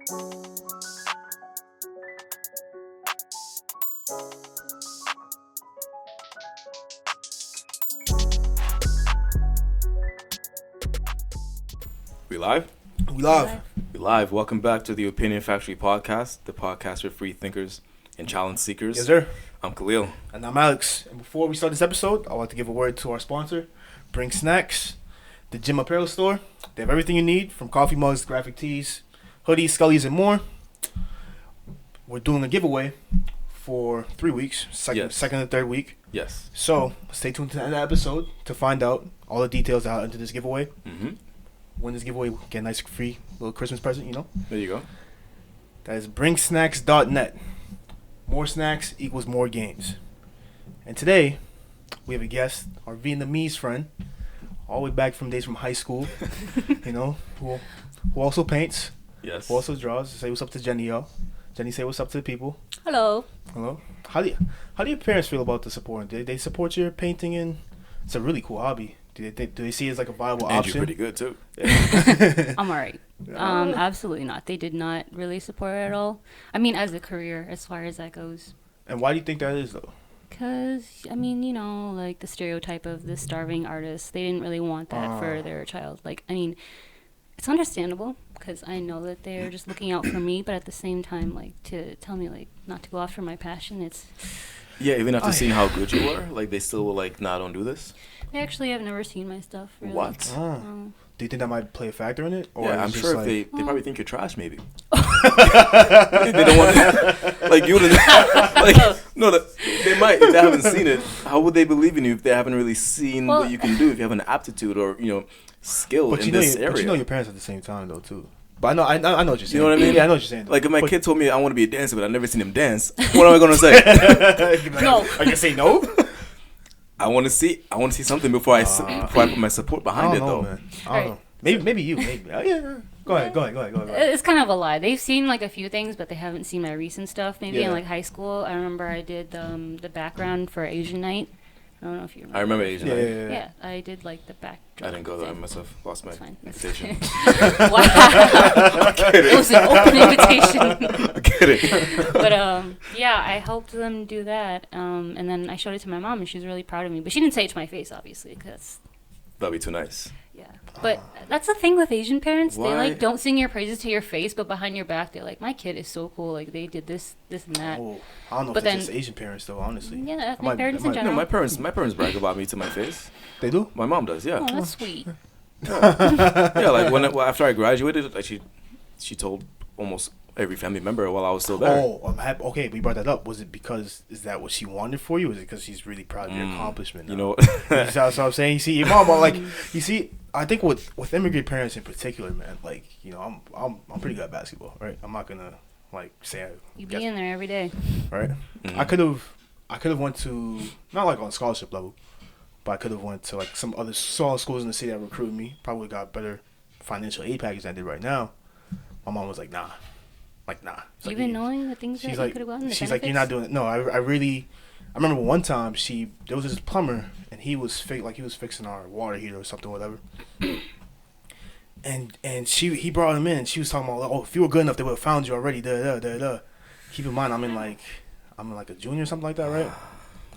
We live? We live. We live. Welcome back to the Opinion Factory podcast, the podcast for free thinkers and challenge seekers. Yes, sir. I'm Khelil. And I'm Alex. And before we start this episode, I want to give a word to our sponsor, Bring Snacks, the gym apparel store. They have everything you need, from coffee mugs, graphic tees, hoodies, scullies, and more. We're doing a giveaway for 3 weeks, second and third week. Yes. So stay tuned to the end of the episode to find out all the details out into this giveaway. Mm-hmm. Win this giveaway, get a nice free little Christmas present, you know? There you go. That is bringsnacks.net. More snacks equals more games. And today, we have a guest, our Vietnamese friend, all the way back from days from high school, you know, who also paints, Yes. who also draws. Say what's up to Jennie, y'all. Jennie, say what's up to the people. Hello. Hello. How do your parents feel about the support? Do they support your painting? And it's a really cool hobby. Do they see it as like a viable and option? you're pretty good too. I'm alright. Absolutely not. They did not really support it at all. I mean, as a career, as far as that goes. And why do you think that is, though? Because, I mean, you know, like the stereotype of the starving artist, they didn't really want that for their child. Like, I mean, it's understandable because I know that they're just looking out for me, but at the same time, like, to tell me, like, not to go after my passion, it's... Yeah, even after seeing how good you are, like they still will like, nah, don't do this. They actually have never seen my stuff, really. What? Do you think that might play a factor in it? Or Yeah, is I'm it just sure like, if they probably think you're trash, maybe. They don't want to, like you would like no, they might if they haven't seen it. How would they believe in you if they haven't really seen what you can do? If you have an aptitude or skill in this area. But you know your parents at the same time though too. But I know what you're saying. You know what I mean? Yeah, I know what you're saying. Though. Like if my kid told me I want to be a dancer, but I've never seen him dance, what am I gonna say? No. Are you gonna say no? I want to see something before I put my support behind it though. Man. I don't know. Maybe you. Maybe. Oh, yeah. Go ahead. It's kind of a lie. They've seen like a few things, but they haven't seen my recent stuff. Maybe in like high school, I remember I did the background for Asian Night. I don't know if you remember. I remember Asian Night. Yeah, I did like the back. I didn't go there. I must have lost my invitation. Wow. It was an open invitation. I'm kidding. But yeah, I helped them do that. And then I showed it to my mom, and she was really proud of me. But she didn't say it to my face, obviously, because. That'd be too nice. Yeah, but that's the thing with Asian parents. Why? They like don't sing your praises to your face, but behind your back, they're like, "My kid is so cool. Like they did this, and that." Oh, I don't know But if it's then- just Asian parents though. Honestly. Yeah, ethnic parents in No, general. my parents brag about me to my face. They do. My mom does, yeah. Oh, that's sweet. Yeah, like after I graduated, like she told almost every family member while I was still there. Oh, I'm happy. Okay, we brought that up. Was it because is that what she wanted for you? Or is it because she's really proud of your accomplishment? You know, That's what I'm saying. You see, your mom, like, you see, I think with immigrant parents in particular, man, like, I'm pretty good at basketball, right? I'm not gonna like say You be in there every day. right. Mm-hmm. I could have went to not like on scholarship level, but I could have went to like some other small schools in the city that recruited me. Probably got better financial aid package than I did right now. My mom was like, nah. It's like, Even knowing the things that she's you like, could have gotten. she's like, you're not doing it. No, I remember one time there was this plumber and he was fixing our water heater or something, whatever. and he brought him in and she was talking about, oh, if you were good enough, they would have found you already. Keep in mind, I'm in like a junior or something like that, right?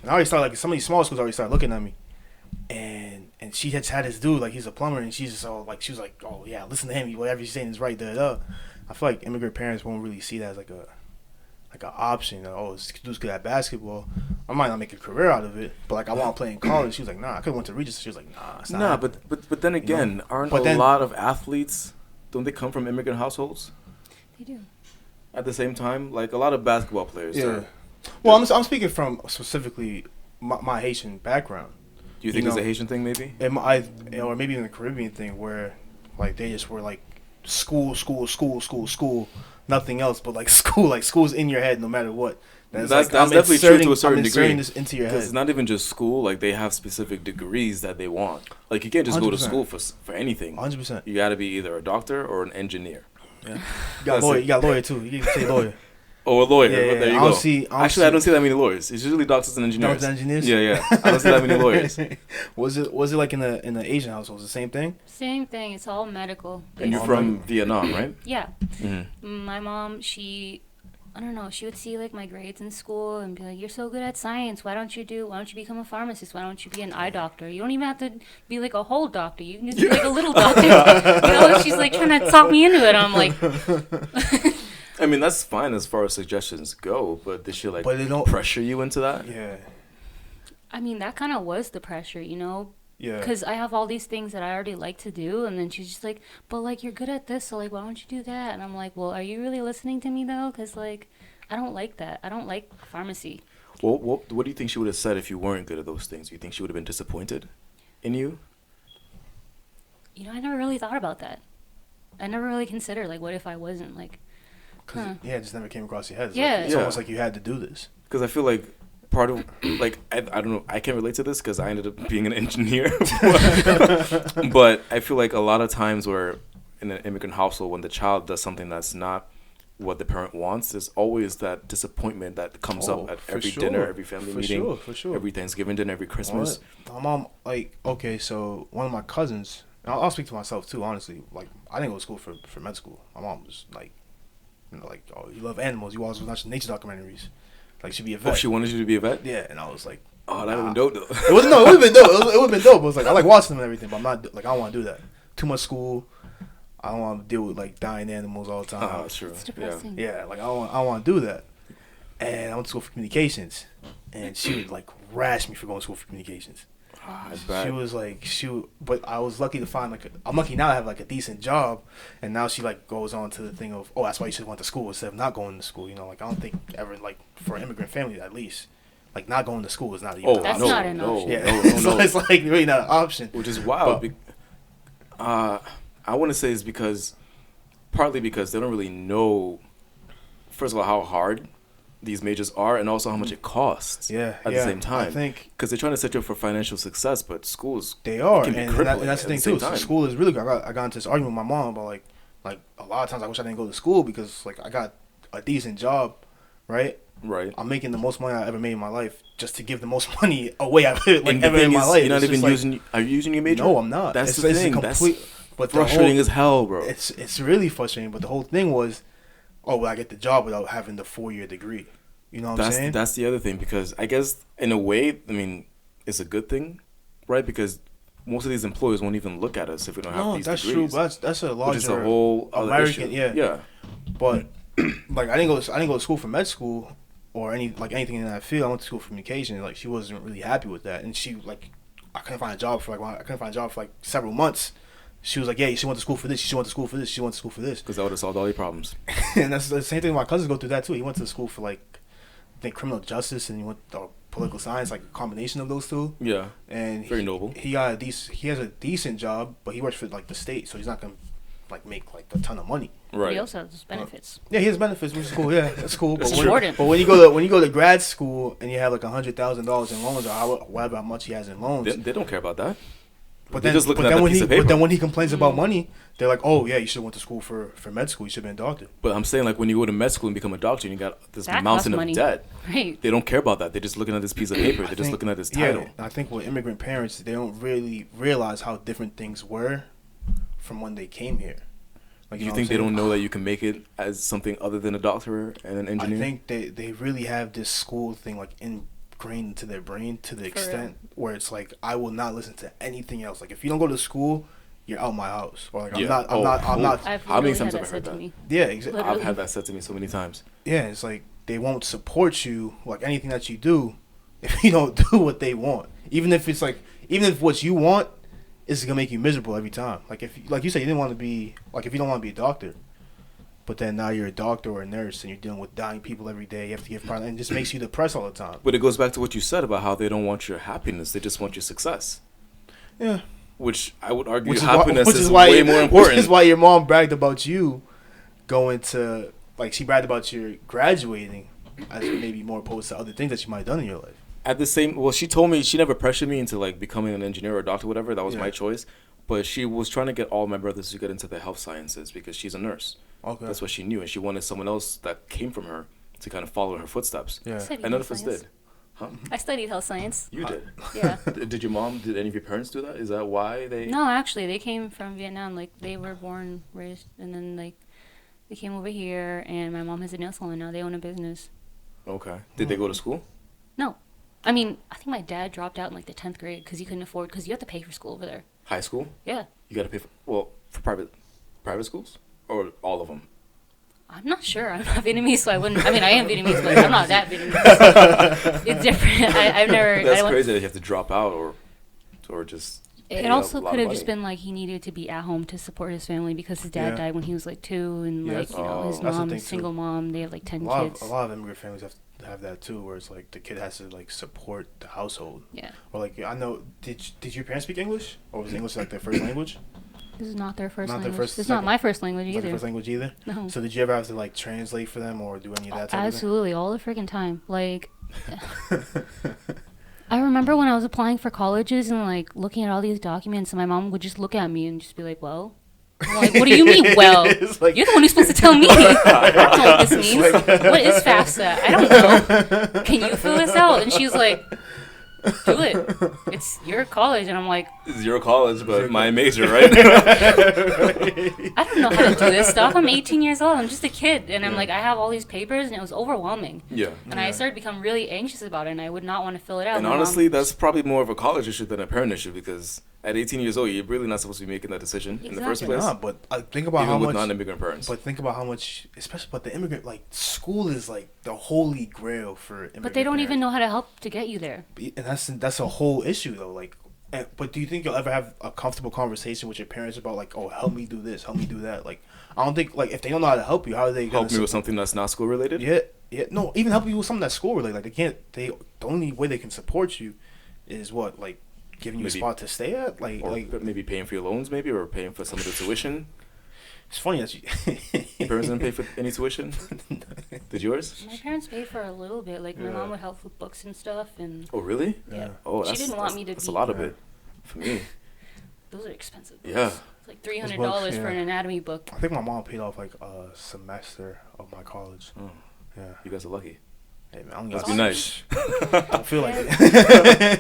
And I already started like some of these small schools already started looking at me. And she had this dude, like he's a plumber, and she's just all like, she was like, oh yeah, listen to him, whatever he's saying is right, I feel like immigrant parents won't really see that as like an option. Oh, this dude's good at basketball. I might not make a career out of it, but like I want to play in college. She was like, nah, I could have went to Regis. She was like, nah, it's not. nah, happening. but then again, aren't a lot of athletes? Don't they come from immigrant households? They do. At the same time, like a lot of basketball players. Yeah. Well, I'm speaking from specifically my Haitian background. Do you think it's a Haitian thing, maybe? Or maybe even a Caribbean thing where like they just were like school, nothing else but like school. Like school's in your head no matter what. That's definitely true to a certain degree. This into your head. Because it's not even just school. Like they have specific degrees that they want. Like you can't just 100%. go to school for anything. 100%. You got to be either a doctor or an engineer. Yeah. You got lawyer too. You can say lawyer. Oh, a lawyer. Yeah, Well, there you I go. don't see. Actually, I don't see that many lawyers. It's usually doctors and engineers. Doctors and engineers. Yeah. I don't see that many lawyers. Was it like in the Asian household? The same thing? Same thing. It's all medical. And you're from Vietnam, right? Yeah. Mm-hmm. My mom, I don't know, she would see like my grades in school and be like, "You're so good at science. Why don't you become a pharmacist? Why don't you be an eye doctor? You don't even have to be like a whole doctor. You can just be like a little doctor." She's like trying to talk me into it. I'm like, I mean, that's fine as far as suggestions go, but did she like pressure you into that? Yeah. I mean, that kind of was the pressure, Yeah. Because I have all these things that I already like to do, and then she's just like, "But like you're good at this, so like why don't you do that?" And I'm like, "Well, are you really listening to me though? Because like I don't like that. I don't like pharmacy." Well, what do you think she would have said if you weren't good at those things? Do you think she would have been disappointed in you? I never really thought about that. I never really considered like, what if I wasn't like. It just never came across your head. It's almost like you had to do this. Because I feel like part of like I don't know, I can't relate to this because I ended up being an engineer. But I feel like a lot of times where in an immigrant household, when the child does something that's not what the parent wants, there's always that disappointment that comes up at every dinner, every family meeting, for sure. every Thanksgiving dinner, every Christmas. My mom, so one of my cousins, I'll speak to myself too, honestly. Like, I didn't go to school for med school. My mom was like, "Oh, you love animals. You always watch nature documentaries. Like, she'd be a vet." Oh, she wanted you to be a vet? Yeah, and I was like, "Oh, that would have been dope, though." It would have been dope. It would have been dope. It was like, I like watching them and everything, but I'm not, like, I don't want to do that. Too much school. I don't want to deal with, like, dying animals all the time. Oh, that's true. It's depressing. Yeah, like, I don't want to do that. And I went to school for communications, and she would, like, rash me for going to school for communications. I bet. She was like, but I was lucky to find, like, I'm lucky now to have, like, a decent job, and now she, like, goes on to the thing of, oh, that's why you should have went to school instead of not going to school, like, I don't think ever, like, for an immigrant family, at least, like, not going to school is not even That's not an option. Yeah, so it's, like, really not an option. Which is wild. I want to say it's partly because they don't really know, first of all, how hard these majors are, and also how much it costs at the same time. I think because they're trying to set you up for financial success, but schools they are, can be and that's the thing too. So school is really good. I got into this argument with my mom about like a lot of times I wish I didn't go to school because like I got a decent job, right? Right. I'm making the most money I ever made in my life just to give the most money away I've ever in my life. You're not even using. Are you using your major? No, I'm not. That's the thing. That's frustrating as hell, bro. It's really frustrating. But the whole thing was, will I get the job without having the 4-year degree? You know what I'm saying? That's the other thing, because I guess in a way, I mean, it's a good thing, right? Because most of these employers won't even look at us if we don't have these degrees. No, that's true. But that's a larger, which is a whole American, issue. Yeah. But like I didn't go to school for med school or anything in that field. I went to school for communication. Like she wasn't really happy with that, and she I couldn't find a job for several months. She was like, "Yeah, you should went to school for this. You should went to school for this. You went to school for this." Because that would have solved all your problems. And that's the same thing. My cousins go through that too. He went to school for I think criminal justice, and he went to political science, like a combination of those two. Yeah. And very noble. He has a decent job, but he works for the state, so he's not gonna make a ton of money. Right. But he also has benefits. Yeah, he has benefits, which is cool. Yeah, that's cool. That's important. But when you go to grad school and you have $100,000 in loans or whatever how much he has in loans, they don't care about that. But then, when he complains about money, they're like, "Oh yeah, you should have went to school for med school. You should have been a doctor." But I'm saying when you go to med school and become a doctor and you got this mountain of debt, right? They don't care about that. They're just looking at this piece of paper. They're just looking at this title. Yeah, I think with immigrant parents, they don't really realize how different things were from when they came here. You think they don't know that you can make it as something other than a doctor and an engineer? I think they really have this school thing ingrained into their brain to the extent where it's I will not listen to anything else. If you don't go to school, you're out my house. Or I'm not. How many times have I heard that? Yeah, exactly. I've had that said to me so many times. Yeah, it's they won't support you anything that you do if you don't do what they want. Even if what you want is gonna make you miserable every time. If you said you didn't want to be if you don't want to be a doctor, but then now you're a doctor or a nurse and you're dealing with dying people every day, you have to give product, and it just makes you depressed all the time. But it goes back to what you said about how they don't want your happiness; they just want your success. Yeah. Which I would argue happiness is way more important. Which is why your mom bragged about you going to she bragged about your graduating as maybe more opposed to other things that you might have done in your life. She told me she never pressured me into becoming an engineer or a doctor, whatever. That was my choice. But she was trying to get all my brothers to get into the health sciences because she's a nurse. Okay. That's what she knew, and she wanted someone else that came from her to kind of follow in her footsteps. Yeah. And none of us did. Huh? I studied health science. You did? Yeah. Did any of your parents do that? Is that why they... No, actually, they came from Vietnam. Like, they were born, raised, and then, like, they came over here, and my mom has a nail salon now. They own a business. Okay. Did they go to school? No. I mean, I think my dad dropped out in, like, the 10th grade because he couldn't afford, because you have to pay for school over there. High school? Yeah. You got to pay for private schools? Or all of them? I'm not sure. I'm not Vietnamese, so I wouldn't. I mean, I am Vietnamese, but I'm not that Vietnamese. It's different. I've never. That's crazy that you have to drop out or just. It also could have just been like he needed to be at home to support his family because his dad died when he was like 2, and like his mom, single mom, they have like 10 kids. A lot of immigrant families have to have that too, where it's like the kid has to like support the household. Yeah. Or like I know, did your parents speak English, or was English like their first language? This is not their first language. It's not my first language either. Not their first language either? No. So did you ever have to like translate for them or do any of that type Absolutely, all the freaking time. Like, I remember when I was applying for colleges and like looking at all these documents, and my mom would just look at me and just be like, "Well." I'm like, what do you mean, well? Like, you're the one who's supposed to tell me. I don't know what this means. What is FAFSA? I don't know. Can you fill this out? And she's like, do it. It's your college. And I'm like, it's your college, but my major, right? I don't know how to do this stuff. I'm 18 years old. I'm just a kid. And I'm like, I have all these papers, and it was overwhelming. Yeah. And I started to become really anxious about it, and I would not want to fill it out. And honestly, that's probably more of a college issue than a parent issue, because at 18 years old, you're really not supposed to be making that decision in the first place. Nah, but think about even how with much non-immigrant parents. But think about how much, especially but the immigrant, like school is like the holy grail for immigrant. But they don't parents. even know how to help to get you there. And that's a whole issue though. Like, but do you think you'll ever have a comfortable conversation with your parents about like, oh, help me do this, help me do that? Like, I don't think like if they don't know how to help you, how are they gonna help me with something that's not school related? Yeah, no, even help you with something that's school related. Like they can't. The only way they can support you is what, like giving you a spot to stay at, like maybe paying for your loans, maybe, or paying for some of the tuition. It's funny that your parents didn't pay for any tuition. Did yours? My parents paid for a little bit. Like my mom would help with books and stuff, and oh really? Yeah. Oh, she didn't want me to. That's a lot of it for me. Those are expensive books. Yeah. It's like $300 for an anatomy book. I think my mom paid off like a semester of my college. Oh. Yeah. You guys are lucky. Hey man, must be nice. Don't feel like it.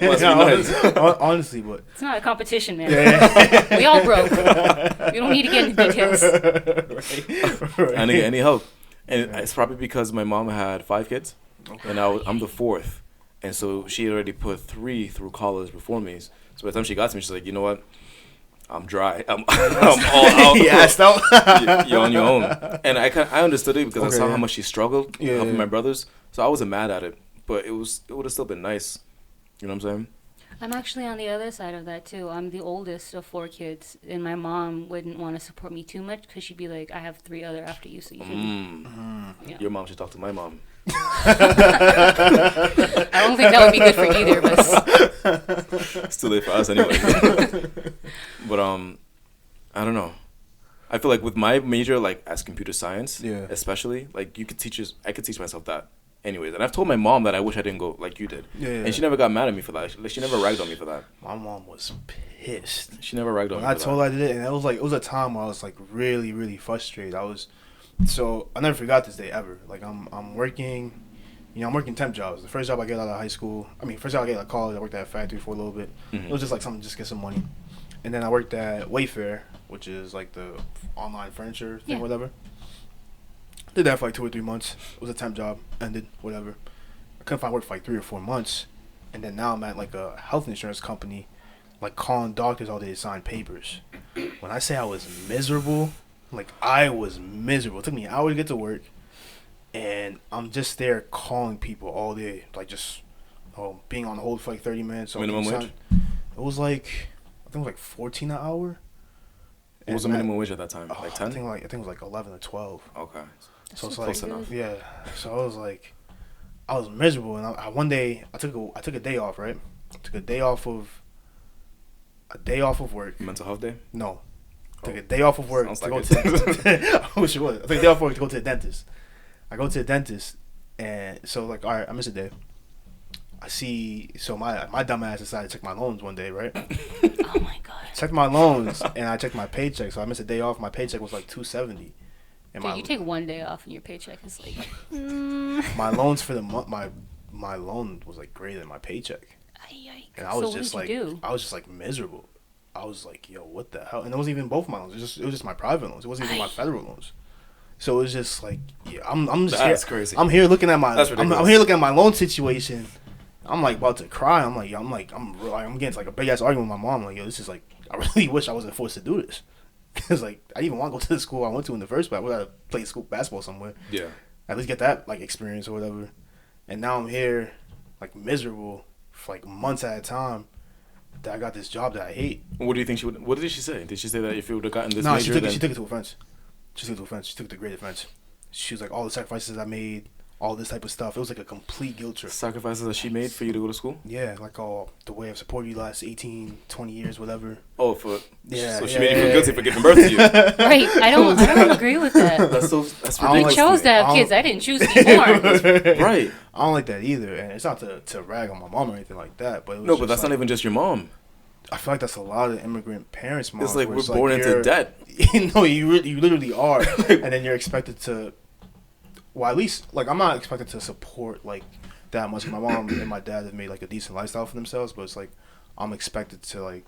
Must be nice. Honestly, but it's not a competition, man. Yeah. We all broke. We don't need to get into details. Right. I didn't get any help, and it's probably because my mom had 5 kids, and I'm the 4th, and so she already put 3 through college before me. So by the time she got to me, she's like, you know what? I'm dry. I'm all out. He asked out. You're on your own. And I understood it because I saw how much she struggled helping my brothers. So I wasn't mad at it. But it would have still been nice. You know what I'm saying? I'm actually on the other side of that, too. I'm the oldest of 4 kids. And my mom wouldn't want to support me too much because she'd be like, I have 3 other after you, so you can... Yeah. Your mom should talk to my mom. I don't think that would be good for either of us. It's too late for us anyway. But I don't know. I feel like with my major, like as computer science, especially, like I could teach myself that anyways. And I've told my mom that I wish I didn't go like you did. And she never got mad at me for that. She never ragged on me for that. My mom was pissed. She never ragged on me for that. I told her I did it, and it was a time where I was like really, really frustrated. So I never forgot this day ever. Like I'm working, I'm working temp jobs. The first job I get out of high school, first job I get out of college, I worked at a factory for a little bit. It was just like something just to get some money. And then I worked at Wayfair, which is like the online furniture thing, whatever. Did that for like 2 or 3 months. It was a temp job, ended, whatever. I couldn't find work for like 3 or 4 months. And then now I'm at like a health insurance company, like calling doctors all day to sign papers. When I say I was miserable, like I was miserable. It took me an hour to get to work. And I'm just there calling people all day. Like just being on hold for like 30 minutes. Minimum wage? It was like, I think it was like 14 an hour. What was the minimum wage at that time? Like 10? I think it was like 11 or 12. Okay. So it's close like, enough. Yeah. So I was like, I was miserable, and one day I took a day off. Right, I took a day off of work. Mental health day? No, took a day off of work to go like to. I wish it was. I took a day off of work to go to the dentist. I go to the dentist, and so like, all right, I miss a day. I see. So my dumb ass decided to check my loans one day, right? Oh my god. Checked my loans, and I checked my paycheck. So I missed a day off. My paycheck was like $270. And Dude, you take one day off and your paycheck is like. My loans for the month, my loan was like greater than my paycheck. Yikes. And I was so just what like, did you do? I was just like miserable. I was like, yo, what the hell? And it wasn't even both my loans. It was just my private loans. It wasn't even my federal loans. So it was just like, yeah, I'm just That's here. crazy. I'm here looking at my, That's ridiculous. I'm here looking at my loan situation. I'm like about to cry. I'm getting into like a big ass argument with my mom. Like, yo, this is like, I really wish I wasn't forced to do this. Cause like I didn't even want to go to the school I went to in the first place. I would have played school basketball somewhere. Yeah. At least get that like experience or whatever. And now I'm here, like miserable for like months at a time. That I got this job that I hate. What do you think she would? What did she say? Did she say that if you would have gotten this No, major, she took it to offense. She took it to offense. She took it to great offense. She was like, all the sacrifices I made, all this type of stuff. It was like a complete guilt trip. sacrifices that she made for you to go to school? Yeah, like all the way I've supported you the last 18, 20 years, whatever. Oh, for Yeah. So she yeah, made you feel yeah, guilty for giving birth to you. Right. I don't agree with that. That's I don't You ridiculous. chose to have I kids. I didn't choose to be born. Right. I don't like that either, and it's not to rag on my mom or anything like that. But it was No, but just that's like, not even just your mom. I feel like that's a lot of immigrant parents' moms. It's like where we're born into you're- debt. No, you literally are, and then you're expected to. Well, at least like I'm not expected to support like that much. My mom and my dad have made like a decent lifestyle for themselves, but it's like I'm expected to like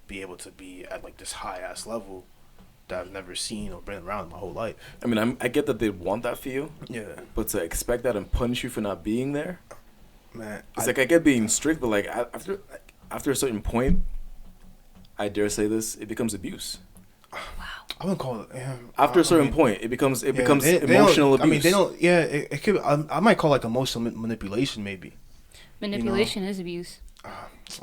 be able to be at like this high ass level that I've never seen or been around in my whole life. I mean, I get that they want that for you, Yeah, but to expect that and punish you for not being there, man. it's like I get being strict, but like after a certain point, I dare say this, it becomes abuse. I wouldn't call it. After a certain point, it becomes they emotional don't- abuse. I mean, they don't. Yeah, it could. I might call it like emotional manipulation, maybe. Manipulation is abuse.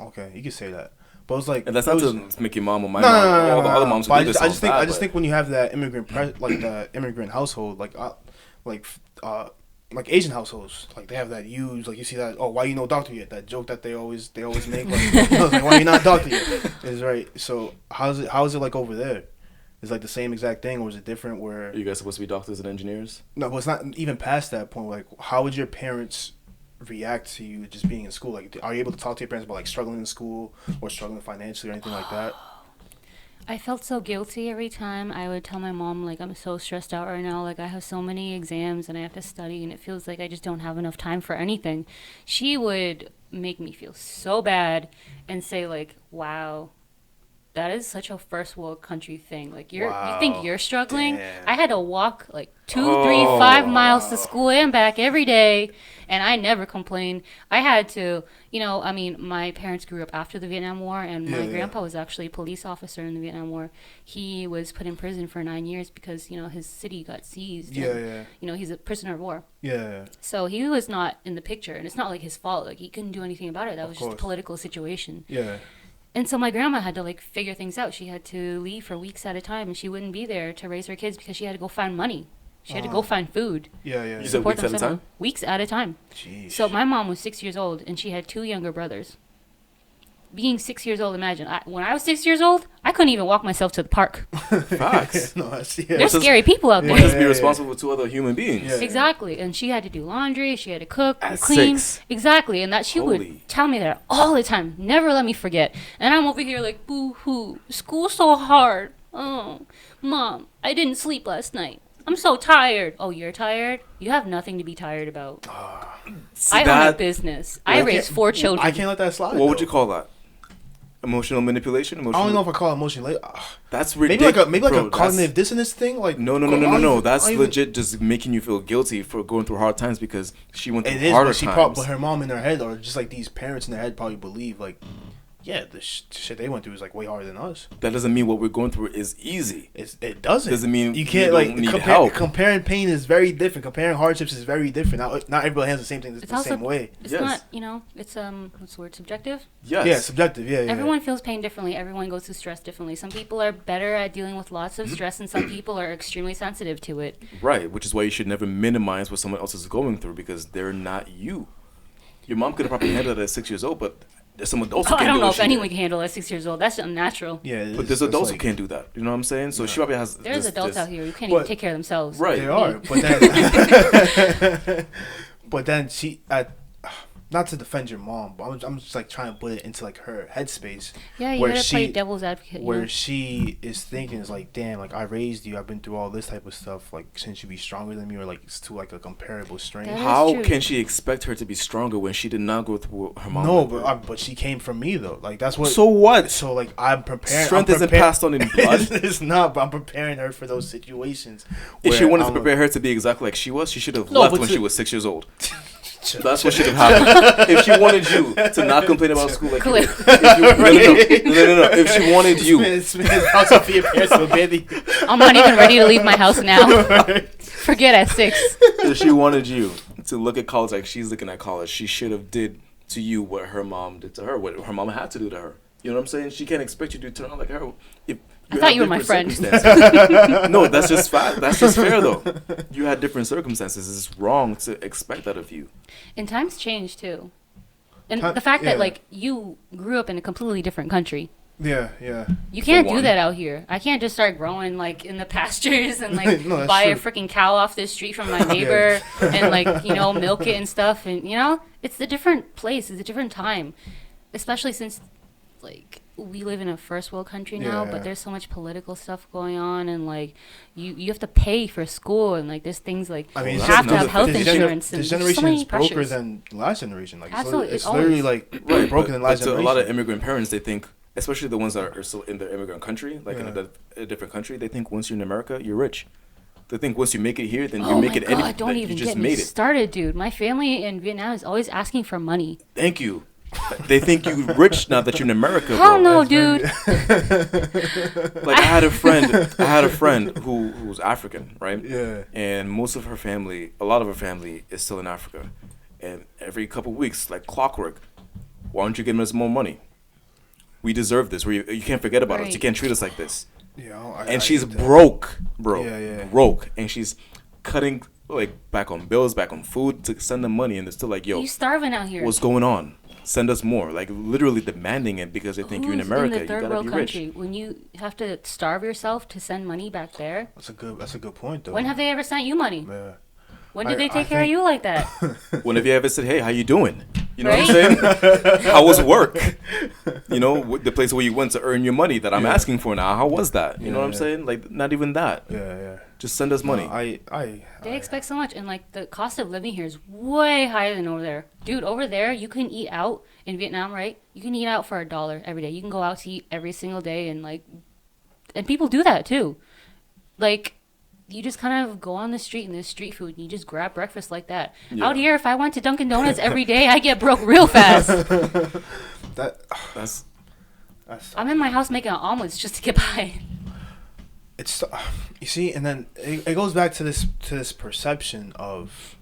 Okay, you could say that. But it was like, And that's it not was- to make your mom or my No, mom. no, no, All the no, other no. moms who But do this I just think sound I bad, just but- think when you have that the immigrant household, like Asian households, like they have that huge, like you see that, oh, why you no doctor yet? That joke that they always make, like why you not doctor yet? Is right. So how is it like over there? Is like the same exact thing, or is it different? Where Are you guys supposed to be doctors and engineers? no, but it's not even past that point. Like, how would your parents react to you just being in school? Like, are you able to talk to your parents about like struggling in school or struggling financially or anything like that? I felt so guilty every time I would tell my mom, like, I'm so stressed out right now. Like, I have so many exams and I have to study, and it feels like I just don't have enough time for anything. She would make me feel so bad and say, like, wow, that is such a first world country thing. Like, you think you're struggling? Damn. I had to walk like 2, 3, 5 miles to school and back every day, and I never complained. I had to, I mean, my parents grew up after the Vietnam War, and my grandpa was actually a police officer in the Vietnam War. He was put in prison for 9 years because, his city got seized. And, he's a prisoner of war. Yeah. So he was not in the picture, and it's not like his fault. Like, he couldn't do anything about it. That Of was just a course. political situation. Yeah. And so my grandma had to like figure things out. She had to leave for weeks at a time, and she wouldn't be there to raise her kids because she had to go find money. She had to go find food. Yeah. You said support weeks at a them time? Weeks at a time. Jeez. So my mom was 6 years old, and she had 2 younger brothers. Being 6 years old, imagine. When I was 6 years old, I couldn't even walk myself to the park. Facts. No, that's, yeah. There's Just- scary people out Yeah. But there. just be responsible for 2 other human beings. Yeah. Exactly. And she had to do laundry, she had to cook, At clean. 6. Exactly. And that she Holy. would tell me that all the time. Never let me forget. And I'm over here like, boo hoo. School's so hard. Oh, Mom, I didn't sleep last night. I'm so tired. Oh, you're tired? You have nothing to be tired about. See I own a that? business. I raised 4 children. I can't let that slide. What would though. you call that? Emotional manipulation? I don't know if I call it emotional. That's Maybe ridiculous. like a bro, cognitive dissonance thing. Like No. I don't That's even- legit just making you feel guilty for going through hard times because she went through It is, harder but times. but her mom in her head, or just like these parents in their head, probably believe like, yeah, the shit they went through is like way harder than us. That doesn't mean what we're going through is easy. It doesn't. Doesn't mean you can't we like don't need help. comparing pain is very different. Comparing hardships is very different. Not everybody has the same thing It's the also- same way. It's Yes. not, it's, what's the word, subjective? Yes. Yeah, subjective. Yeah. Everyone feels pain differently. Everyone goes through stress differently. Some people are better at dealing with lots of stress, and some people are extremely sensitive to it. Right, which is why you should never minimize what someone else is going through because they're not you. Your mom could have probably handled it at 6 years old, but there's some adults who I can't don't do know what if she anyone did. can handle it at 6 years old. That's unnatural. Yeah, it But is. there's It's adults who like- can't do that. You know what I'm saying? So she probably has. There's this- adults this- out here who can't But- even take care of themselves. Right. They Me. are, but then, but then not to defend your mom, but I'm just like trying to put it into like her headspace. Yeah, you gotta play devil's advocate. Where she is thinking is like, damn, like I raised you, I've been through all this type of stuff. Like, shouldn't you be stronger than me, or like it's to like a comparable strength? How can she expect her to be stronger when she did not go through what her mom? No, but she came from me though. Like that's what. So what? So like I'm preparing. Strength isn't passed on in blood. It's not, but I'm preparing her for those situations. If she wanted to prepare her to be exactly like she was, she should have left when she was 6 years old. That's what should have happened. If she wanted you to not complain about school, like no. If she wanted you, I'm not even ready to leave my house now. Forget at 6. If she wanted you to look at college like she's looking at college, she should have did to you what her mom did to her, what her mom had to do to her. You know what I'm saying? She can't expect you to turn out like her. If I thought you were my friend. No, that's just fact. That's just fair, though. You had different circumstances. It's wrong to expect that of you. And times change, too. And the fact that, like, you grew up in a completely different country. Yeah. You can't do that out here. I can't just start growing, like, in the pastures and, like, buy a freaking cow off the street from my neighbor and, like, you know, milk it and stuff. And, you know, it's a different place. It's a different time. Especially since, like, we live in a first world country now, but there's so much political stuff going on, and like you have to pay for school, and like there's things like you have to have health insurance. This generation is broker than last generation. Like absolutely, it's literally like broken than last generation. A lot of immigrant parents, they think, especially the ones that are still in their immigrant country, like in a different country, they think once you're in America, you're rich. They think once you make it here, then you make it anywhere. Don't even get me started, dude. My family in Vietnam is always asking for money. Thank you. They think you rich now that you're in America. Hell no, dude. Like I had a friend who was African, right? Yeah. And most of her family, a lot of her family is still in Africa. And every couple of weeks, like clockwork, why don't you give us more money? We deserve this. You can't forget about us. You can't treat us like this. Yeah. And she's broke, bro. Yeah. Broke. And she's cutting like back on bills, back on food to send them money. And they're still like, yo, you starving out here. What's going on? Send us more, like literally demanding it because they think you're in America. In the third you gotta world be country, rich. when you have to starve yourself to send money back there. That's a good point, though. When have they ever sent you money? Yeah. When did they take care of you like that? When have you ever said, "Hey, how you doing?" You know what I'm saying? How was work? You know, the place where you went to earn your money that I'm asking for now. How was that? You know what I'm saying? Like, not even that. Yeah. Just send us money. They expect so much, and like the cost of living here is way higher than over there. Dude, over there you can eat out in Vietnam, right? You can eat out for $1 every day. You can go out to eat every single day, and people do that too. Like, you just kind of go on the street and there's street food and you just grab breakfast like that. Yeah. Out here, if I went to Dunkin' Donuts every day, I get broke real fast. That's I'm in my house making omelets just to get by. It's you see, and then it goes back to this perception of,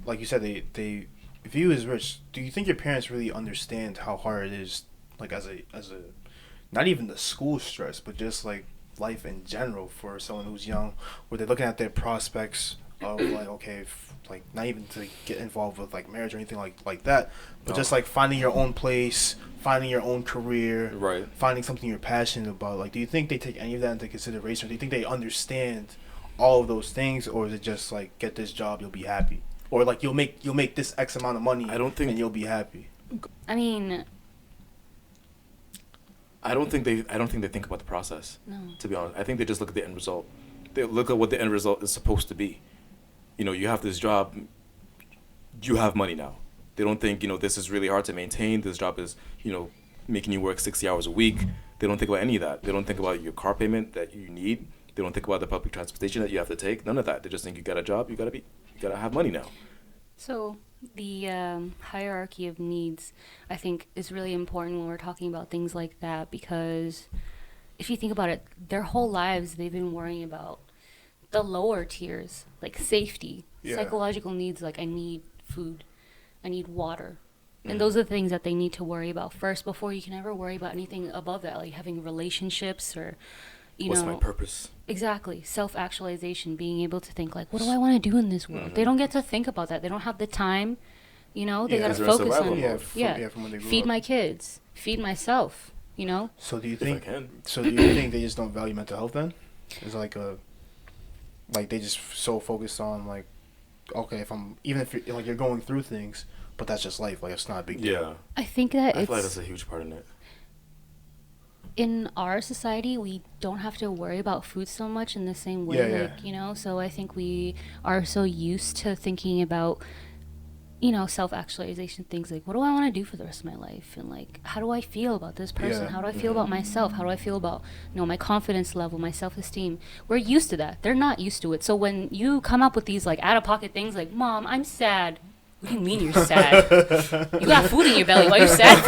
like you said, they view you as rich. Do you think your parents really understand how hard it is, like as a not even the school stress, but just like life in general for someone who's young, where they're looking at their prospects of like, okay, like not even to get involved with like marriage or anything like that, but just like finding your own place, finding your own career, right? Finding something you're passionate about. Like, do you think they take any of that into consideration? Or do you think they understand all of those things, or is it just like, get this job, you'll be happy, or like you'll make this X amount of money, and you'll be happy? I mean, I don't think they think about the process. No. To be honest, I think they just look at the end result. They look at what the end result is supposed to be. You know, you have this job, you have money now. They don't think, this is really hard to maintain. This job is, making you work 60 hours a week. They don't think about any of that. They don't think about your car payment that you need. They don't think about the public transportation that you have to take. None of that. They just think you got a job, you gotta have money now. So the hierarchy of needs, I think, is really important when we're talking about things like that, because if you think about it, their whole lives they've been worrying about the lower tiers, like safety, psychological needs, like I need food, I need water. And those are the things that they need to worry about first before you can ever worry about anything above that, like having relationships or, what's my purpose? Exactly. Self-actualization, being able to think like, what do I want to do in this world? They don't get to think about that. They don't have the time, they got to focus on feed my kids, feed myself, So do you think they just don't value mental health then? It's like they just so focused on like, okay, if you're going through things, but that's just life. Like, it's not a big deal. Yeah. I think that I it's feel like that's a huge part in it. in our society, we don't have to worry about food so much in the same way, Yeah, like, you know, so I think we are so used to thinking about, you know, self-actualization things like, what do I want to do for the rest of my life? And like, how do I feel about this person? Yeah. How do I feel about myself? How do I feel about, you know, my confidence level, my self-esteem? We're used to that. They're not used to it. So when you come up with these like out-of-pocket things like, Mom, I'm sad. What do you mean you're sad? You got food in your belly. What are you sad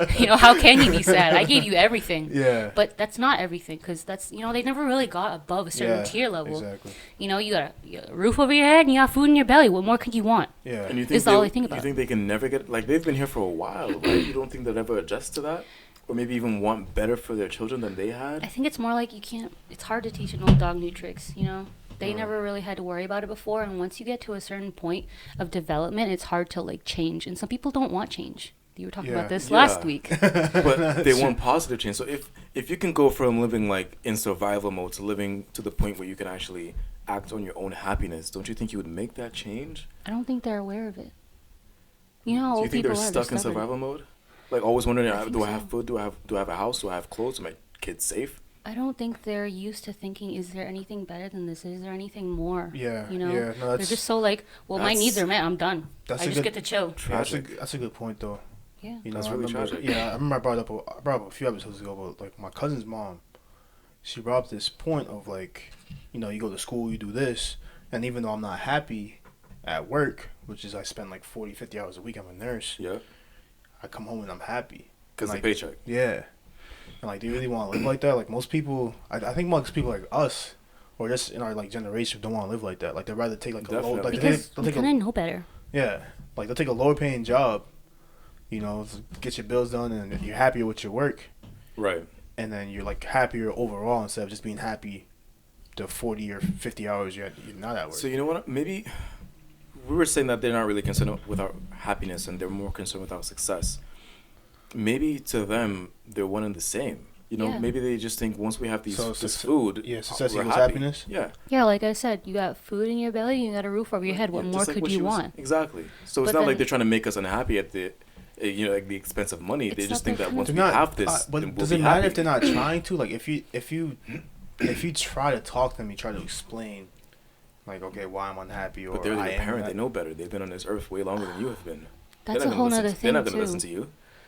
for? You know, how can you be sad? I gave you everything. Yeah. But that's not everything, because that's, you know, they never really got above a certain tier level. Exactly. You know, you got a roof over your head and you got food in your belly. What more could you want? Yeah. And you think Is all I think about. You think they can never get, like, they've been here for a while, right? You don't think they'll ever adjust to that? Or maybe even want better for their children than they had? I think it's more like you can't, it's hard to teach an old dog new tricks, you know? They never really had to worry about it before, and once you get to a certain point of development, it's hard to like change. And some people don't want change. You were talking about this last week. But they want positive change. So if you can go from living like in survival mode to living to the point where you can actually act on your own happiness, don't you think you would make that change? I don't think they're aware of it. You know how Do you old think people they're are. stuck in stubborn. survival mode? Like always wondering, I think do I so. have food? Do I have a house? Do I have clothes? Are my kids safe? I don't think they're used to thinking, is there anything better than this? Is there anything more? Yeah. You know? Yeah. No, They're just so like, well, my needs are met. I'm done. That's I a just good- get to chill. Tragic. That's a good point, though. Yeah. You know, That's I really remember, tragic. Yeah, I remember I brought up a few episodes ago, but like my cousin's mom, she brought up this point of like, you know, you go to school, you do this, and even though I'm not happy at work, which is I spend like 40, 50 hours a week, I'm a nurse, Yeah. I come home and I'm happy. Because Like, the paycheck. Yeah. And like, do you really want to live like that? Like most people, I think most people like us, or just in our like generation, don't want to live like that. Like they'd rather take like a low, Definitely. like Because they'll you take kind a, of know better. yeah, like they'll take a lower paying job, you know, to get your bills done, and you're happier with your work, Right. and then you're like happier overall instead of just being happy the 40 or 50 hours you're not at work. So you know what? Maybe we were saying that they're not really concerned with our happiness and they're more concerned with our success. Maybe to them, they're one and the same. You know, Yeah. maybe they just think once we have this success- food, yeah, success we're equals happy. happiness? Yeah. Yeah, like I said, you got food in your belly, you got a roof over your head. What Yeah, more just like could what you she was- want? Exactly. So it's But not like then- they're trying to make us unhappy at the, you know, like the expense of money. They It's just not think that that kind once of- we They're not, have this, but then we'll does be it matter happy. if they're not trying to? Like if you try to talk to them, you try to explain, like, okay, why I'm unhappy, or But they're I your am parent. that- They know better. They've been on this earth way longer than you have been. That's They're a not whole gonna nother listen to- thing They're not going to too. listen to you.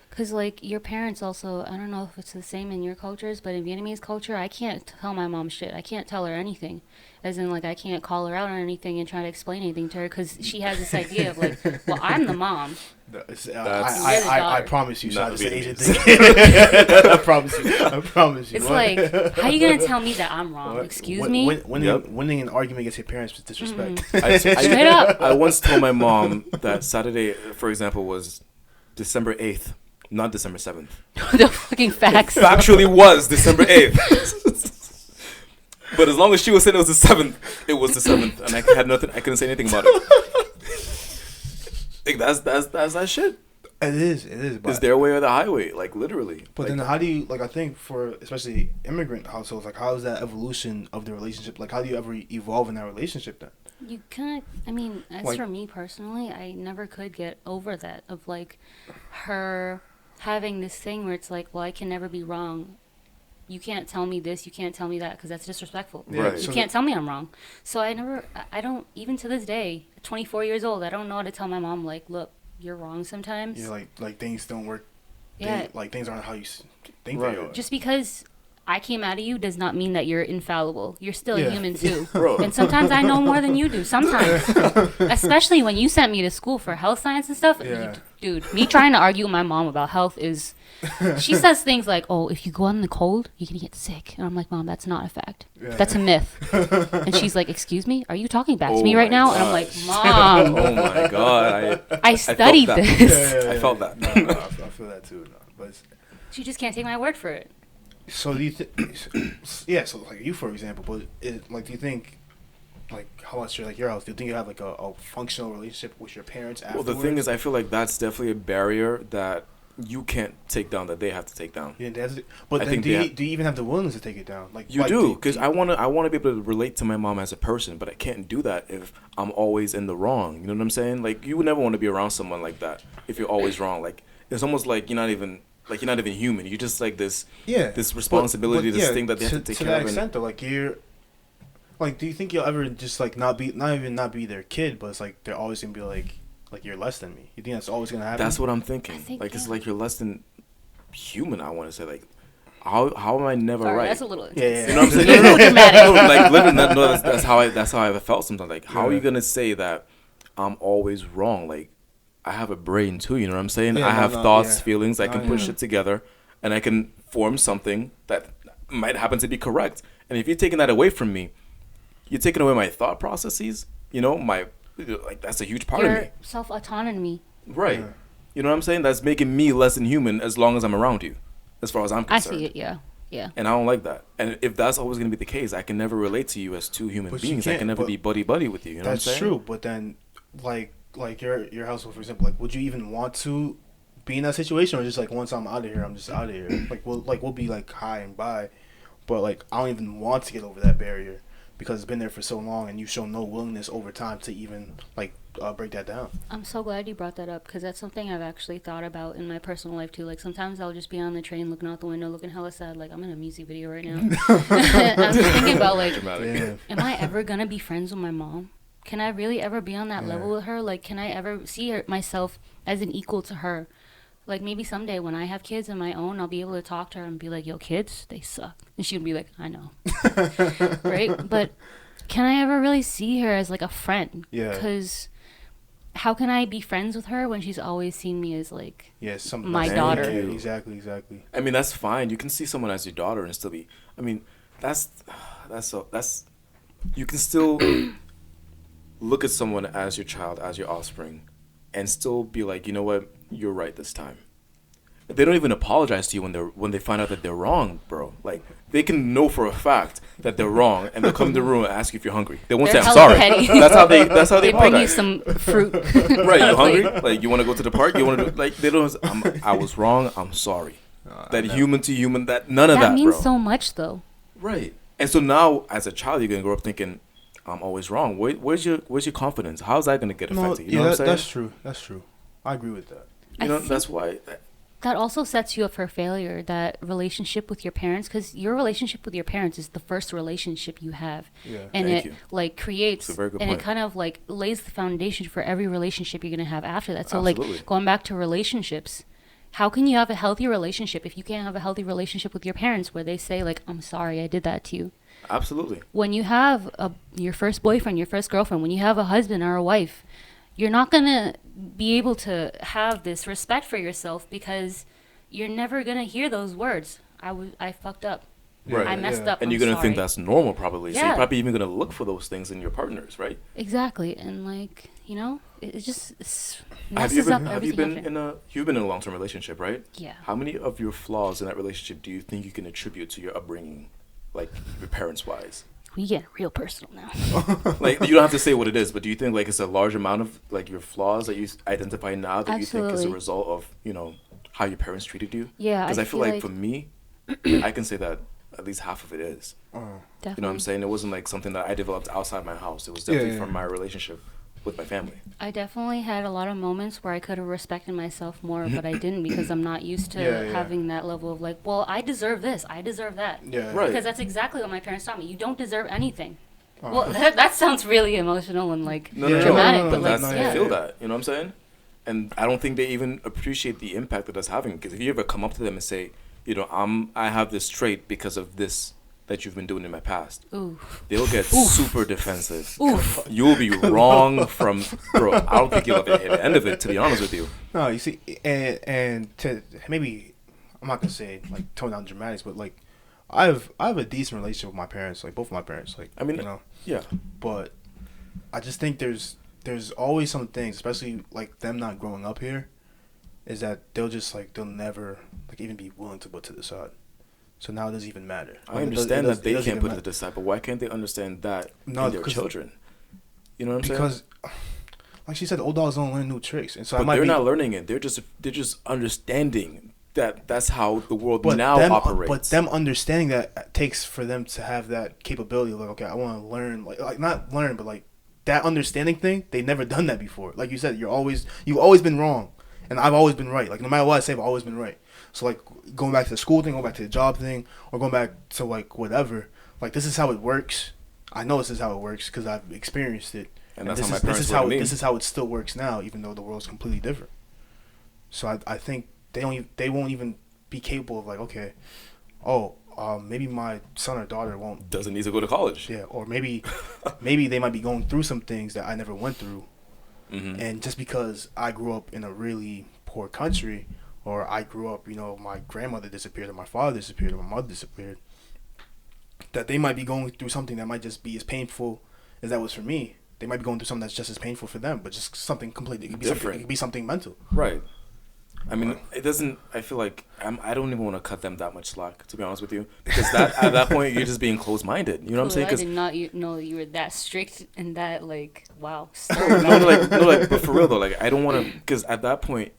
Because, like, your parents also, I don't know if it's the same in your cultures, but in Vietnamese culture, I can't tell my mom shit. I can't tell her anything. As in, like, I can't call her out on anything and try to explain anything to her because she has this idea of, like, well, I'm the mom. That's- That's- I promise you, Not it's an Asian Vietnamese. thing. I promise you. I promise you. It's What? like, how you going to tell me that I'm wrong? What? Excuse me? Winning an argument against your parents is disrespect. Straight up. I once told my mom that Saturday, for example, was December 8th, not December 7th. The fucking facts. It actually was December 8th. But as long as she was saying it was the 7th, it was the 7th. And I had nothing, I couldn't say anything about it. Like, that's that shit. It is. But It's their way or the highway, like, literally. But Like, then how do you, like, I think for especially immigrant households, like, how is that evolution of the relationship? Like, how do you ever evolve in that relationship then? You kind of, I mean, as Like- for me personally, I never could get over that of, like, her having this thing where it's like, well, I can never be wrong. You can't tell me this, you can't tell me that, because that's disrespectful. Yeah, Right. You so can't tell me I'm wrong. So I don't, even to this day, 24 years old, I don't know how to tell my mom, like, look, you're wrong sometimes. Yeah, like things don't work. Yeah. Like things aren't how you think Right. they are. Just because I came out of you does not mean that you're infallible. You're still Yeah. a human too. Bro. And sometimes I know more than you do. Sometimes. Especially when you sent me to school for health science and stuff. Yeah. Dude, me trying to argue with my mom about health is... She says things like, oh, if you go out in the cold, you're going to get sick. And I'm like, Mom, that's not a fact. Yeah. That's a myth. And she's like, excuse me? Are you talking back to Oh me right my now? And I'm like, gosh. Mom, Oh my God. I studied that. this. I felt that. No, I feel that too. No. But She just can't take my word for it. so do you yeah, so like you, for example, but like, do you think, like, how about your house? Do you think you have like a functional relationship with your parents Well, afterwards? the thing is, I feel like that's definitely a barrier that you can't take down that they have to take down. Yeah, but then do you even have the willingness to take it down? Like you do, because I wanna be able to relate to my mom as a person, but I can't do that if I'm always in the wrong. You know what I'm saying? Like you would never want to be around someone like that if you're always wrong. Like it's almost like you're not even human. You're just like this responsibility, this thing that they have to take care of. To that extent, though, like you're. Like, do you think you'll ever just like not be their kid, but it's like they're always gonna be like you're less than me? You think that's always gonna happen? That's what I'm thinking. It's like you're less than human. I want to say like, how am I never right? That's a little intense. Yeah. You know what I'm saying? No, dramatic. No, like literally, that's how I've felt sometimes. Like, how are you gonna say that I'm always wrong? Like, I have a brain too. You know what I'm saying? I have thoughts, feelings. I can push it together, and I can form something that might happen to be correct. And if you're taking that away from me, you're taking away my thought processes, you know, that's a huge part of me. Self-autonomy. Right. Yeah. You know what I'm saying? That's making me less than human as long as I'm around you, as far as I'm concerned. I see it, yeah. Yeah. And I don't like that. And if that's always going to be the case, I can never relate to you as two human beings. I can never be buddy-buddy with you. You know what I'm saying? That's true, but then, like your household, for example, like, would you even want to be in that situation, or just like, once I'm out of here, I'm just out of here? Like, we'll be like hi and bye, but like, I don't even want to get over that barrier. Because it's been there for so long, and you've shown no willingness over time to even break that down. I'm so glad you brought that up, because that's something I've actually thought about in my personal life too. Like sometimes I'll just be on the train looking out the window, looking hella sad, like I'm in a music video right now. I'm just thinking about like, am I ever gonna be friends with my mom? Can I really ever be on that level with her? Like, can I ever see myself as an equal to her? Like, maybe someday when I have kids of my own, I'll be able to talk to her and be like, yo, kids, they suck. And she'll be like, I know. Right? But can I ever really see her as, like, a friend? Yeah. Because how can I be friends with her when she's always seen me as, like, my daughter? Yeah, exactly. I mean, that's fine. You can see someone as your daughter and still be... I mean, that's you can still look at someone as your child, as your offspring, and still be like, you know what? You're right this time. They don't even apologize to you when they find out that they're wrong, bro. Like, they can know for a fact that they're wrong, and they'll come to the room and ask you if you're hungry. They won't say I'm sorry. That's how they they apologize. Bring you some fruit. Right? You hungry? Like, you want to go to the park? You want to do like they don't. I was wrong. I'm sorry. That human to human. That none of that. That means bro. so much, though. Right. And so now, as a child, you're gonna grow up thinking, I'm always wrong. Where's your confidence? How's that gonna get affected? You know what I'm saying? That's true. I agree with that. You know, that's why. That also sets you up for failure, that relationship with your parents, because your relationship with your parents is the first relationship you have. Yeah. And it creates, and point. It kind of like lays the foundation for every relationship you're going to have after that. So like going back to relationships, how can you have a healthy relationship if you can't have a healthy relationship with your parents where they say like, I'm sorry, I did that to you? Absolutely. When you have your first boyfriend, your first girlfriend, when you have a husband or a wife, you're not going to be able to have this respect for yourself because you're never going to hear those words. I fucked up. Right. I messed up. And you're going to think that's normal probably. Yeah. So you're probably even going to look for those things in your partners, right? Exactly. And like, you know, it just messes up everything. You've been in a long-term relationship, right? Yeah. How many of your flaws in that relationship do you think you can attribute to your upbringing, like your parents-wise? We get real personal now. Like, you don't have to say what it is, but do you think like it's a large amount of like your flaws that you identify now that Absolutely. You think is a result of, you know, how your parents treated you? Yeah. Because I feel like for me, I can say that at least half of it is. Definitely. You know what I'm saying? It wasn't like something that I developed outside my house. It was definitely from my relationship with my family. I definitely had a lot of moments where I could have respected myself more, but I didn't because I'm not used to having that level of like, well, I deserve this, I deserve that. Yeah. Right. Because that's exactly what my parents taught me. You don't deserve anything. Well, that sounds really emotional and like dramatic, but like, I feel that. You know what I'm saying? And I don't think they even appreciate the impact that that's having. Because if you ever come up to them and say, you know, I have this trait because of this that you've been doing in my past, they'll get super defensive. You'll be wrong from, bro. I don't think you'll ever hit the end of it, to be honest with you. No, you see, and to maybe, I'm not gonna say like tone down dramatics, but like I have a decent relationship with my parents, like both of my parents, like, I mean, you know, yeah. But I just think there's always some things, especially like them not growing up here, is that they'll never like even be willing to put to the side. So now it doesn't even matter. I understand that they can't put it to the side, but why can't they understand that in their children? You know what I'm saying? Because, like she said, old dogs don't learn new tricks, and so but they're not learning it. They're just understanding that that's how the world now operates. But them understanding that takes for them to have that capability of like, okay, I want to learn, like not learn, but like that understanding thing. They've never done that before. Like you said, you've always been wrong, and I've always been right. Like no matter what I say, I've always been right. So like going back to the school thing, going back to the job thing, or going back to like whatever. Like this is how it works. I know this is how it works because I've experienced it. And that's how my parents were to me. This is how it still works now, even though the world's completely different. So I think they won't even be capable of like, okay, maybe my son or daughter doesn't need to go to college. Yeah, or maybe they might be going through some things that I never went through, and just because I grew up in a really poor country, or I grew up, my grandmother disappeared, or my father disappeared, or my mother disappeared, that they might be going through something that might just be as painful as that was for me. They might be going through something that's just as painful for them, but just something completely different. It could be something mental. Right. I mean, it doesn't. I feel like I don't even want to cut them that much slack, to be honest with you, because at that point you're just being closed-minded. You know what I'm saying? I did not know you were that strict and that wow. No, but for real though, like I don't want to, because at that point,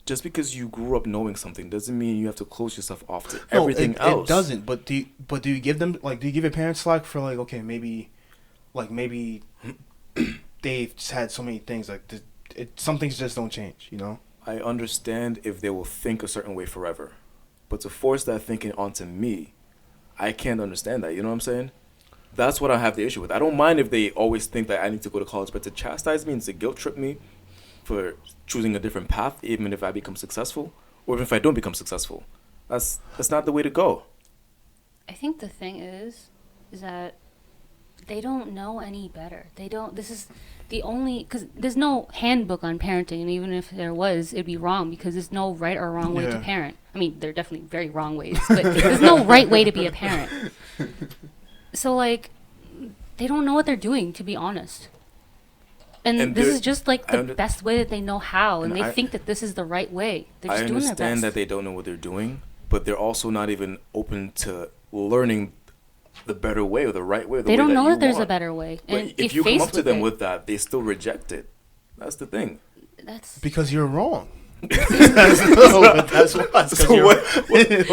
just because you grew up knowing something doesn't mean you have to close yourself off to everything else. It doesn't. But do you give them do you give your parents slack for like, okay, maybe they've just had so many things some things just don't change, I understand if they will think a certain way forever, but to force that thinking onto me, I can't understand that. You know what I'm saying? That's what I have the issue with. I don't mind if they always think that I need to go to college, but to chastise me and to guilt trip me for choosing a different path, even if I become successful, or even if I don't become successful, that's not the way to go. I think the thing is that they don't know any better. This is the only, because there's no handbook on parenting, and even if there was, it'd be wrong, because there's no right or wrong way to parent. I mean, there are definitely very wrong ways, but there's no right way to be a parent. So, like, they don't know what they're doing, to be honest. And this is just, like, the best way that they know how, and they think that this is the right way. They're just doing their best. I understand that they don't know what they're doing, but they're also not even open to learning the better way or the right way. They don't know that there's a better way. And if you come up to them with that, they still reject it. That's the thing. That's because you're wrong. That's why. So what?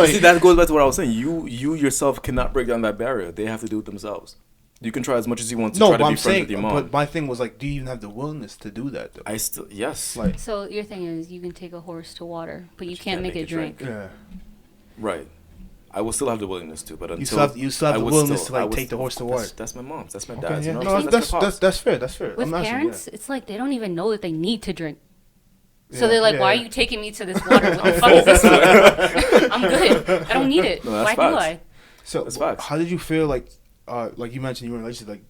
See, that goes back to what I was saying. You yourself cannot break down that barrier. They have to do it themselves. You can try as much as you want to try to be friends with your mom. But my thing was like, do you even have the willingness to do that? Though? Yes. So your thing is, you can take a horse to water, but you can't make it drink. Yeah. Right. I will still have the willingness to, but until you still have the willingness to take the horse to water. That's my mom's. That's my dad's. Yeah. You know? That's fair. That's fair. With parents, it's like they don't even know that they need to drink. So they're like, why are you taking me to this water? What the fuck is this for? I'm good. I don't need it. No, why facts. do I? So that's facts. How did you feel like you mentioned you were in a relationship? Like,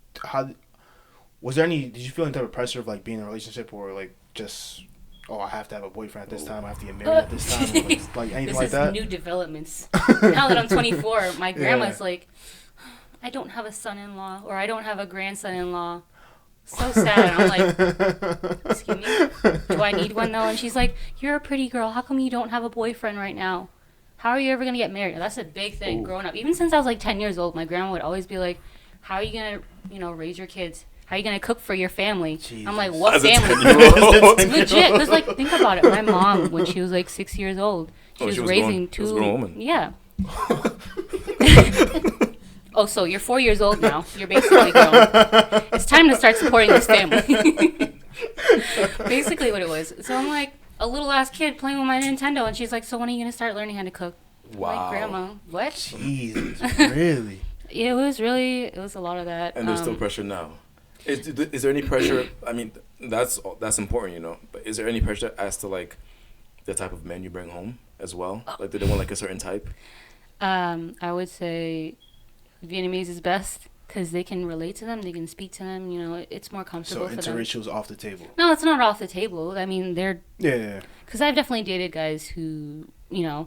did you feel any type of pressure of like being in a relationship, or like just, I have to have a boyfriend at this time, I have to get married at this time, or like anything like that? This is new developments. Now that I'm 24, my grandma's like, I don't have a son-in-law, or I don't have a grandson-in-law. So sad. I'm like, excuse me? Do I need one, though? And she's like, you're a pretty girl. How come you don't have a boyfriend right now? How are you ever going to get married? That's a big thing growing up. Even since I was like 10 years old, my grandma would always be like, how are you going to, raise your kids? How are you going to cook for your family? Jesus. I'm like, what family? Legit. Because, like, think about it. My mom, when she was like 6 years old, she was raising two. She was a grown woman. Yeah. Oh, so you're 4 years old now. You're basically grown. It's time to start supporting this family. Basically what it was. So I'm like a little ass kid playing with my Nintendo, and she's like, so when are you going to start learning how to cook? Wow. I'm like, Grandma, what? Jesus, really? It was a lot of that. And there's still pressure now. Is there any pressure? I mean, that's important, But is there any pressure as to, like, the type of men you bring home as well? Like, do they want, like, a certain type? I would say Vietnamese is best because they can relate to them, they can speak to them, it's more comfortable for them. So interracial's off the table? No, it's not off the table. I mean, they're... Yeah. Because I've definitely dated guys who,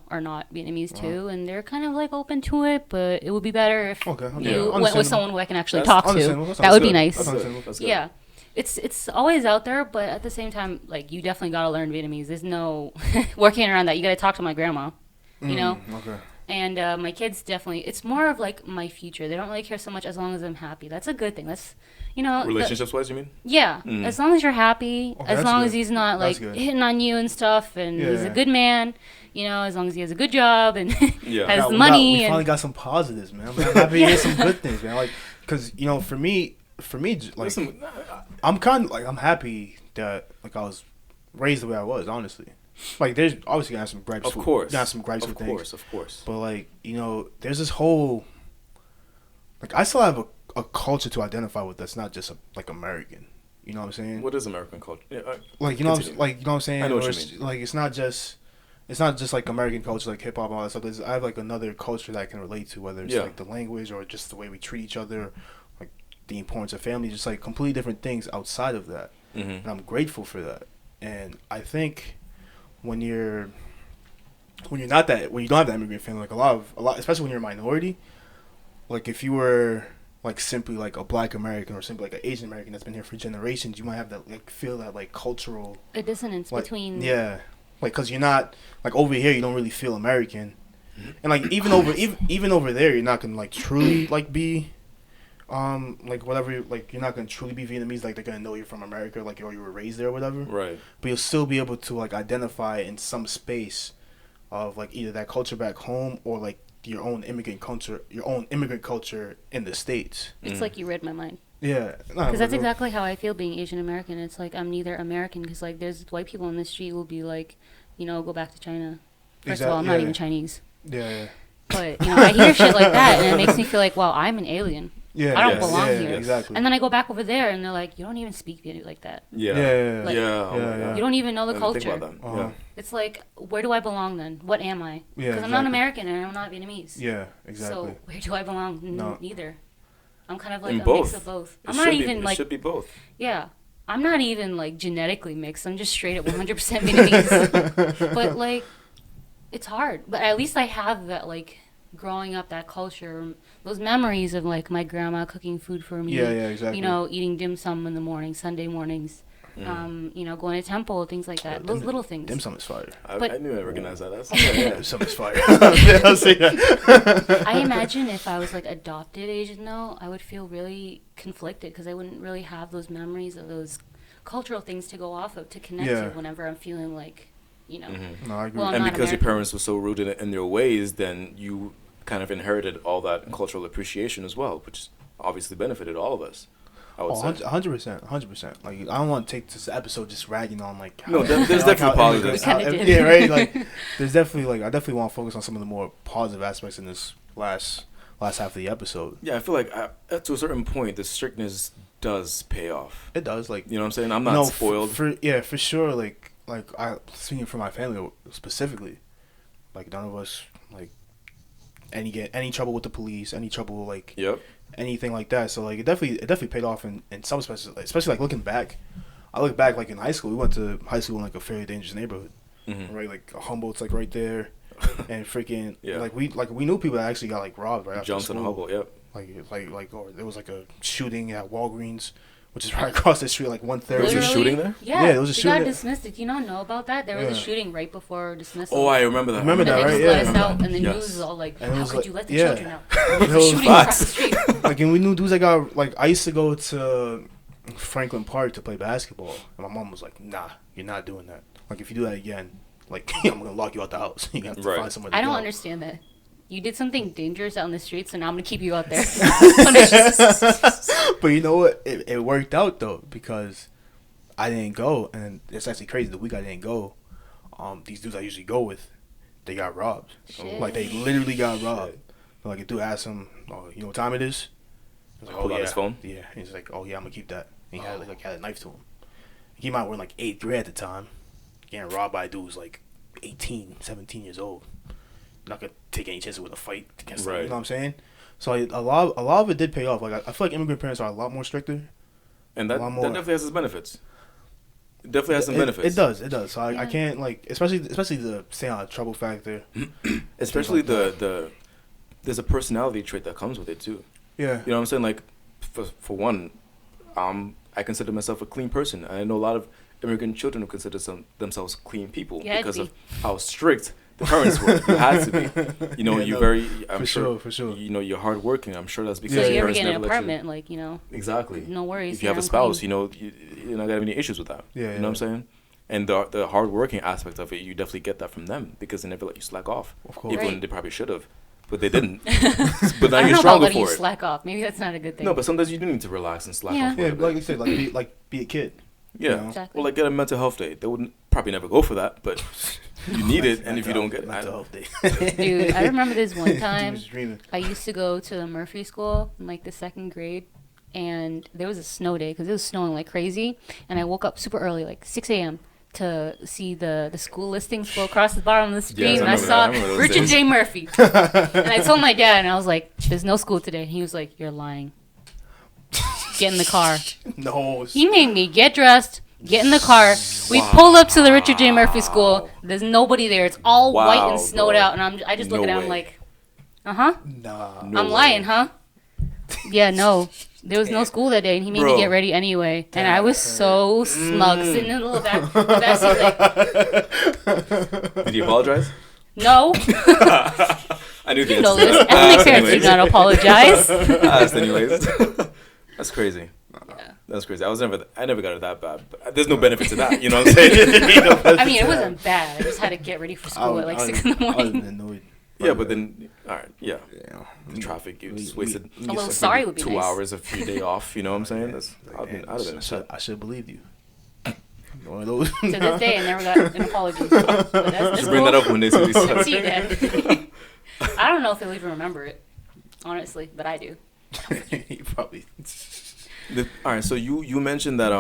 are not Vietnamese too, and they're kind of like open to it, but it would be better if you went with someone who I can actually talk to. That would be nice. That's good. Yeah. It's always out there, but at the same time, like, you definitely got to learn Vietnamese. There's no working around that. You got to talk to my grandma, Okay. And my kids definitely, it's more of like my future. They don't really care so much as long as I'm happy. That's a good thing. That's, relationships wise, you mean? Yeah. As long as you're happy, as long as he's not like hitting on you and stuff, and he's a good man, as long as he has a good job and has money. We finally got some positives, man. I'm happy to hear some good things, man. Like, because, for me, like, listen, I'm kind of like, I'm happy that, like, I was raised the way I was, honestly. Like, there's obviously gonna have some gripes. Of course. Got some gripes with things. Of course. But, like, there's this whole, like, I still have a culture to identify with that's not just like American. You know what I'm saying? What is American culture? Yeah, like, you know what I'm saying? I know what you mean. Like, it's not just like American culture, like hip hop and all that stuff. I have like another culture that I can relate to, whether it's like the language or just the way we treat each other, like the importance of family, just like completely different things outside of that. Mm-hmm. And I'm grateful for that. And I think when you don't have that immigrant family, like a lot, especially when you're a minority, like if you were like simply like a Black American or simply like an Asian American that's been here for generations, you might have that like feel that like cultural a dissonance between like because you're not like over here you don't really feel American, and like even over there you're not gonna like truly like be like whatever, like you're not gonna truly be Vietnamese, like they're gonna know you're from America, like or you were raised there or whatever, right? But you'll still be able to like identify in some space of like either that culture back home or like your own immigrant culture in the States. It's like you read my mind. Yeah, because that's exactly how I feel being Asian American. It's like I'm neither American because like there's white people on the street will be like, go back to China. First of all, I'm not even Chinese. Yeah. But I hear shit like that, and it makes me feel like, wow, I'm an alien. Yeah, I don't belong here. Exactly. And then I go back over there, and they're like, you don't even speak Vietnamese like that. Yeah. You don't even know the culture. Think about that. It's like, where do I belong then? What am I? Because I'm not American and I'm not Vietnamese. Yeah, exactly. So where do I belong? Neither. I'm kind of like mix of both. It should be both. Yeah. I'm not even like genetically mixed. I'm just straight up 100% Vietnamese. But like, it's hard. But at least I have that like growing up, that culture, those memories of like my grandma cooking food for me. Yeah, exactly. Eating dim sum in the morning, Sunday mornings. Going to temple, things like that. Those little things. Dim sum is fire. I knew I recognized that. That's dim sum is fire. I'll say that. I imagine if I was like adopted Asian though, I would feel really conflicted because I wouldn't really have those memories of those cultural things to go off of to connect to whenever I'm feeling like, No, I agree. Well, and because your parents were so rooted in their ways, then you kind of inherited all that cultural appreciation as well, which obviously benefited all of us. I would say 100%. Like I don't want to take this episode just ragging on like. There's definitely positives. Yeah, right. Like there's definitely like I definitely want to focus on some of the more positive aspects in this last half of the episode. Yeah, I feel like to a certain point, the strictness does pay off. It does. Like you know what I'm saying. I'm not spoiled. For sure. Like I speaking for my family specifically, like none of us like get any trouble with the police, any trouble like. Yep. Anything like that, so like it definitely paid off in some especially like looking back. I look back like in high school, we went to high school in like a fairly dangerous neighborhood, right? Like Humbeats like right there, and freaking like we knew people that actually got like robbed right after Johnson school. Humboldt, yep. Like or there was like a shooting at Walgreens, which is right across the street, like 1:30. Was there a shooting there? Yeah, there was a shooting. They got dismissed. Did you not know about that? There was a shooting right before dismissal. Oh, I remember that. Remember that, they right? Just let us out, and the news was all like, "How could you let the children out?" There was shooting across the street. Like, and we knew dudes that got like. I used to go to Franklin Park to play basketball, and my mom was like, "Nah, you're not doing that. Like, if you do that again, like I'm gonna lock you out the house. You have to find somewhere." I don't understand that. You did something dangerous out in the streets, and now I'm gonna keep you out there. But you know what? It worked out though because I didn't go, and it's actually crazy. The week I didn't go, these dudes I usually go with, they got robbed. Shit. Like they literally got robbed. Like a dude asked him, "Oh, you know what time it is?" He was like, pulled out his phone. Yeah, he's like, "Oh yeah, I'm gonna keep that." And he had a knife to him. He came out in like 8th grade at the time, getting robbed by a dude who's like 18, 17 years old. Not gonna take any chances with a fight against them, you know what I'm saying? So a lot of it did pay off. Like I feel like immigrant parents are a lot more stricter, and that definitely has its benefits. It definitely has some benefits. It does. So I can't like especially the staying out of trouble factor. Especially the there's a personality trait that comes with it too. Yeah. You know what I'm saying? Like for one, I consider myself a clean person. I know a lot of immigrant children who consider themselves clean people because of how strict The parents were. You had to be. You know, Yeah, you no, very. I'm for sure. You know, you're hardworking. I'm sure that's because So your you ever parents get an never let you. apartment, like, you know, Exactly. no worries. If you have a I'm spouse, clean. you know, you're not gonna have any issues with that. Yeah, You know what I'm saying? And the hardworking aspect of it, you definitely get that from them because they never let you slack off. Of course. Even when Right. they probably should have, but they didn't. But now I don't you're know about stronger letting you for it. slack off. Maybe that's not a good thing. No, but sometimes you do need to relax and slack Yeah. off. a Yeah, little like bit. you said, be a kid. Yeah. You know? Exactly. Or like get a mental health day. They wouldn't probably never go for that, but you need it, and if you don't get it, mental health day. Dude, I remember this one time. He was dreaming. I used to go to the Murphy School in like the 2nd grade, and there was a snow day because it was snowing like crazy. And I woke up super early, like 6 a.m., to see the school listings go across the bottom of the screen. Yes, I and I remember that. saw I remember those Richard days. J. Murphy. And I told my dad, and I was like, "There's no school today." And he was like, "You're lying. Get in the car." No. He made me get dressed, get in the car. We pull up to the Richard J. Murphy School. There's nobody there. It's all white Wow, and snowed bro. out. And I just look No at him way. like, uh-huh. Nah. No I'm way. lying, huh? Yeah, no. There was no school that day, and he made Bro. me get ready anyway. And I was so smug, sitting in the little back seat like, Did you apologize? no. I knew the You know answer to this. that. Ethnic parents do not apologize. I asked anyways. That's crazy. Yeah. That's crazy. I never got it that bad. But there's no benefit to that. You know what I'm saying? I mean, it wasn't bad. I just had to get ready for school at like 6 in the I would have morning. been annoyed. Yeah, but then, all right, yeah. Yeah. The traffic, you just we- wasted A little sorry would be 2 nice. hours of your day off. You know what I'm saying? I'd have been upset. I should have believed you. One of those. To this day, I never got an apology. But that's Just bring that up when they say these That's stuff. you, Dad. I don't know if they'll even remember it, honestly, but I do. You probably. All right, so you mentioned that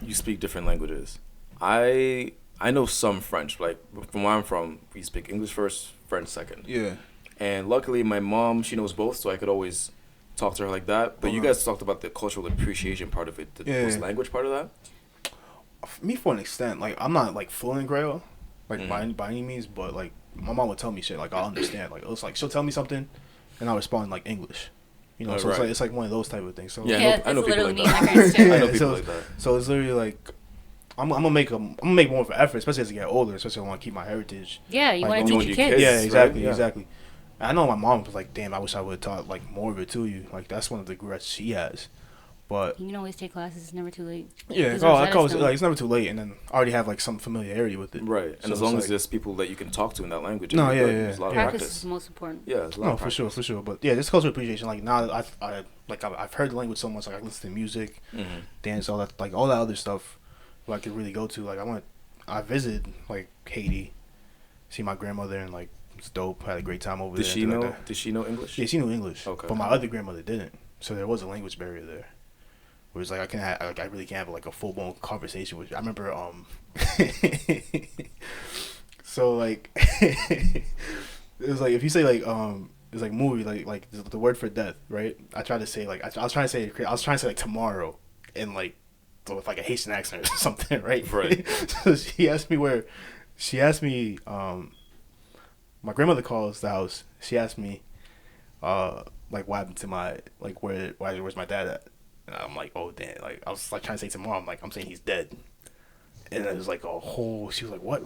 you speak different languages. I know some French. Like from where I'm from, we speak English first, French second. Yeah. And luckily, my mom, she knows both, so I could always talk to her like that. But you guys talked about the cultural appreciation part of it, the Yeah. language part of that. Me for an extent, like I'm not like fluent in Creole, like Mhm. by any means, but like my mom would tell me shit, like I'll understand. Like it's like she'll tell me something, and I'll respond in, like English. You know, Oh, so right. it's like one of those type of things. So Yeah, Yeah, I know that's people literally like me and that. my parents too. I know Yeah, people so- like that. So it's literally like I'm gonna make more of an effort, especially as I get older, especially if I want to keep my heritage. Yeah, you Like, want to you teach want your your kids. kids. Yeah, right? exactly, Yeah. exactly. I know my mom was like, damn, I wish I would have taught like more of it to you. Like that's one of the regrets she has. But You can always take classes. It's never too late. yeah, Because oh, Rosetta like, Stone. like it's never too late, and then I already have like some familiarity with it. Right, and So as long it's as like- there's people that you can talk to in that language, No, you're yeah, good. yeah, There's a lot of yeah. Practice is practice. the most important. Yeah, there's a lot No, of for practice. sure, for sure. But yeah, this cultural appreciation. Like now, I've heard the language so much. Like I listen to music, Mm-hmm. dance, all that, like all that other stuff. Where I could really go to. Like I visited like Haiti, see my grandmother, and like it's dope. Had a great time over Did there. she and things know? like that. Did she know English? Yeah, she knew English. Okay. But my other grandmother didn't. So there was a language barrier there. Whereas like I really can't have like a full blown conversation with you. I remember so like it was like if you say like it's like movie like the word for death, right? I tried to say like I was trying to say like tomorrow in like with like a Haitian accent or something, right? Right. So she asked me my grandmother calls the house. She asked me like what happened to my like where's my dad at? And I'm like, oh damn, like I was like trying to say to mom, like I'm saying he's dead. And it was like a whole she was like, what?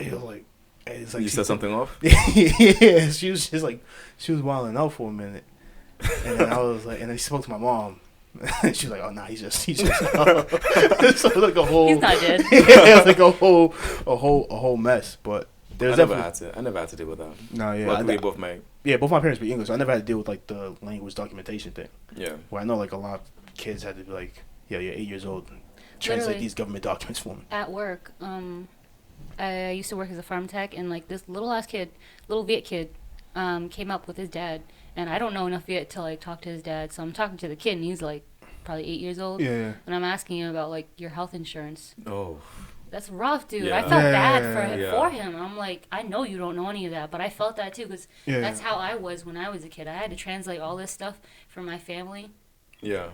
It was like it's like You she set something off? yeah, she was just like she was wilding out for a minute. And then I was like and then she spoke to my mom. And she was like, oh nah, he's just so it was like a whole He's not dead. yeah, it was like a whole mess. But there's I never had to deal with that. no, yeah. Luckily, both my both my parents speak English, so I never had to deal with like the language documentation thing. yeah. Where I know like a lot of kids had to be like, yeah, you're 8 years old, translate Literally. these government documents for me. At work, I used to work as a farm tech, and like this little Viet kid, came up with his dad, and I don't know enough Viet to like talk to his dad, so I'm talking to the kid, and he's like probably 8 years old, Yeah. and I'm asking him about like your health insurance. Oh, That's rough, dude. Yeah. I felt Yeah, bad yeah. for him. I'm like, I know you don't know any of that, but I felt that too, because Yeah. that's how I was when I was a kid. I had to translate all this stuff for my family, yeah.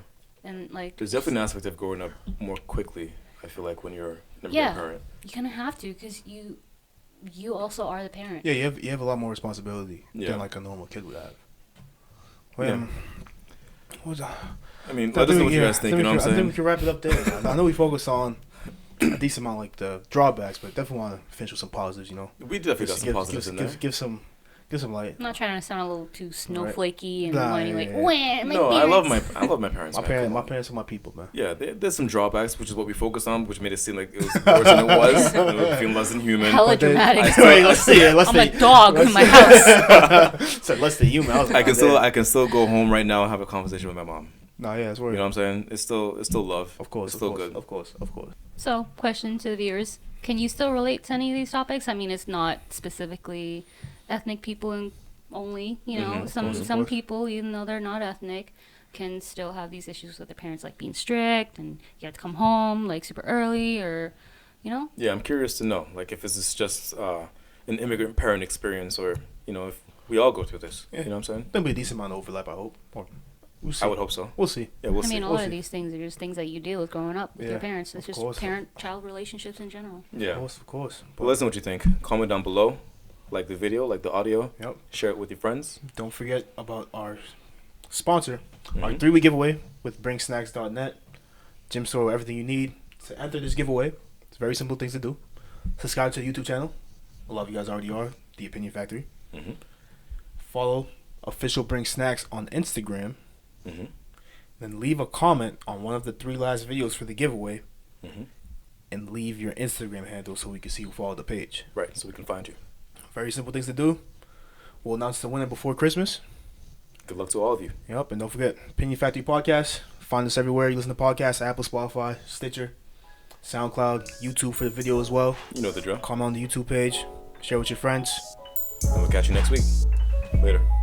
and like There's definitely an aspect of growing up more quickly. I feel like when you're a Yeah. parent. you kind of have to, because you also are the parent. Yeah, you have a lot more responsibility Yeah. than like a normal kid would have. Yeah. What was I mean, let us know what you guys think. You know what I'm I think we saying? can wrap it up there. I know we focus on a decent amount like the drawbacks, but definitely want to finish with some positives. You know, We definitely got some positives in there. Give some light. I'm not trying to sound a little too snowflakey and whiny, like, yeah. my No, I parents." love my parents. My man. parents are my people, man. Yeah, there's some drawbacks, which is what we focused on, which made it seem like it was worse than it was. And it would feel less than human. Hella But then- dramatic. Wait, let's see it. I'm a dog in my house. Said less than human. I was like, I can still go home right now and have a conversation with my mom. No, yeah, it's worth. You know what I'm saying? It's still love. Of course, it's still of course, good. Of course, of course. So, question to the viewers: can you still relate to any of these topics? I mean, it's not specifically ethnic people only. You know, of some course. people, even though they're not ethnic, can still have these issues with their parents, like being strict and you have to come home like super early, or you know. Yeah, I'm curious to know, like, if this is just an immigrant parent experience, or you know, if we all go through this. Yeah. You know what I'm saying? There'll be a decent amount of overlap, I hope. Or we'll see. I would hope so. We'll see. Yeah, we'll I see. mean, a we'll lot of see. these things are just things that you deal with growing up with Yeah, your parents. It's of just course. parent-child relationships in general. Yeah. Of course. But let us know what you think. Comment down below. Like the video, like the audio. Yep. Share it with your friends. Don't forget about our sponsor, our Mhm. 3-week giveaway with bringsnacks.net. Gym store, everything you need to enter this giveaway. It's very simple things to do. Subscribe to the YouTube channel. A lot of you guys already are. The Opinion Factory. Mm-hmm. Follow official Bring Snacks on Instagram. Mm-hmm. Then leave a comment on one of the 3 last videos for the giveaway. Mm-hmm. And leave your Instagram handle so we can see who followed the page. Right, so we can find you. Very simple things to do. We'll announce the winner before Christmas. Good luck to all of you. Yep, and don't forget, Opinion Factory Podcast. Find us everywhere you listen to podcasts, Apple, Spotify, Stitcher, SoundCloud, YouTube for the video as well. You know the drill. Comment on the YouTube page. Share with your friends. And we'll catch you next week. Later.